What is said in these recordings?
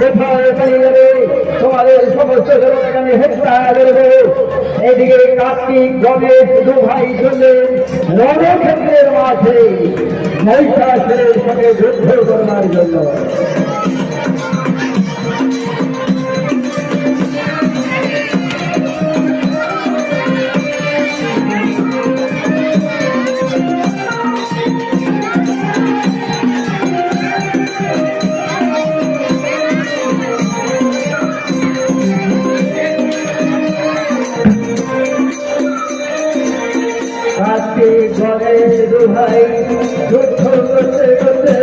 কোথায় পালিয়ে যাবে? তোমাদের সমস্ত জনতাকে আমি হত্যা করবো। এদিকে কার্তিক গণেশ দু ভাই চললেন রণক্ষেত্রের মাঝে মহিষাসুরের সঙ্গে যুদ্ধ করবার জন্য। গণেশ দু ভাই যুদ্ধ করতে করতে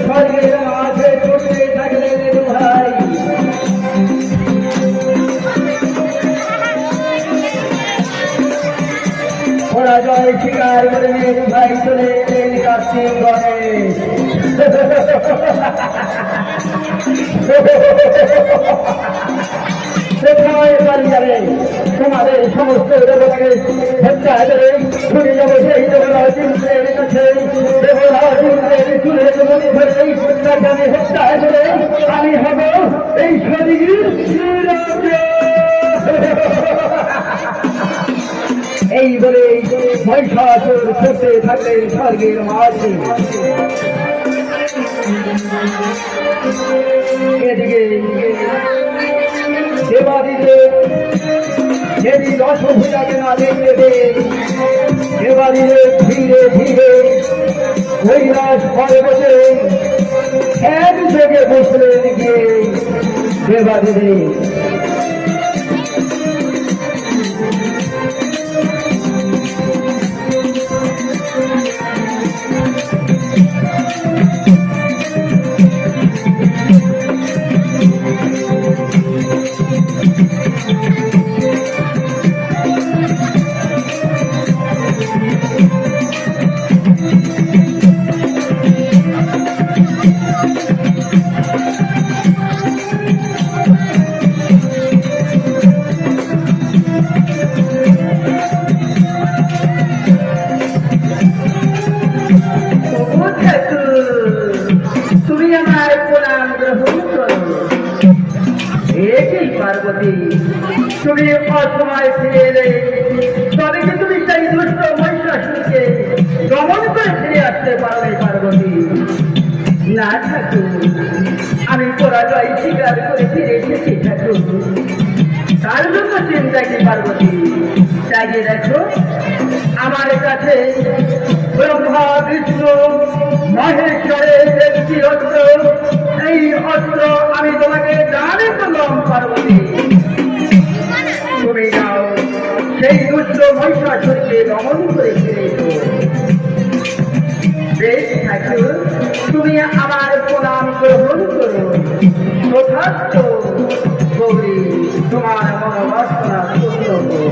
স্বর্গের মাঝে ছুটতে থাকলেন দু ভাই। পরাজয় স্বীকার করে দু ভাই চলে এলেন কার্তিক গণেশ। কোথায় পালিয়ে যাবে? তোমাদের সমস্ত দেবতাকে হত্যা করে ছুটে যাবো সেই দেবরাজের কাছে। দেবরাজের চুলে মনে ধরে তাকে আমি হত্যা করে আমি হব এই শরীর। এই বলে মহিষাসুর ছুটতে থাকলেন স্বর্গের মাঝে। এদিকে দেবাদিদেব যদি দশভূজাকে না দেখতে পেয়ে দেবাদিদেব ধীরে ধীরে কৈলাস পর্বতে এক যোগে বসলেন গিয়ে দেবাদিদেব। তুমি অসময় ফিরে এলে তবে কি তুমি সেই দুষ্ট মহিষাসুরকে দমন করে ফিরে আসতে পারবে পার্বতী? না ঠাকুর, আমি পরাজয় স্বীকার করে ফিরে এসেছি ঠাকুর। তার জন্য চিন্তা কি পার্বতী? চাইয়ে দেখো আমার কাছে ব্রহ্মা বিষ্ণু মহেশ্বরের একটি অস্ত্র। এই অস্ত্র আমি তোমাকে দানে করলাম পার্বতী। তুমি যাও সেই দুষ্ট মহিষাসুরকে দমন করে ফিরে এসো। বেশ ঠাকুর, তুমি আমার প্রণাম গ্রহণ করো। তথার্থ গৌরী, তোমার মনোবাসনা পূর্ণ করো।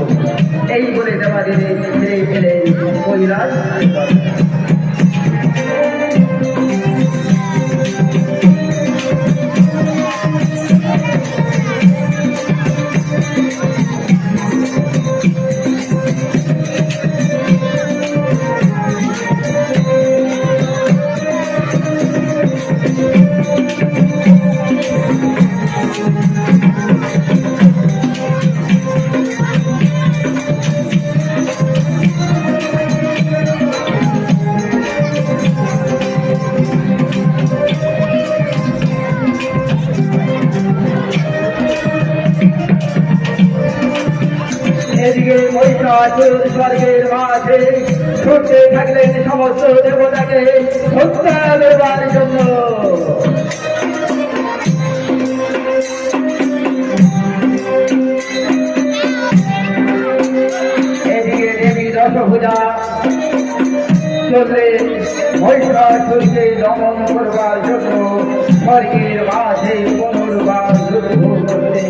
এই বলে দেবাদিদেব ফিরে গেলেন কৈলাস। এদিকে মহিষাসুর স্বর্গের মাঝে ছুটতে থাকলেন সমস্ত দেবতাকে হত্যা করবার জন্য। এদিকে দেবী দশভূজা চললেন মহিষাসুরকে দমন করবার জন্য স্বর্গের মাঝে পুনর্বার যুদ্ধ করতে।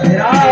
এরা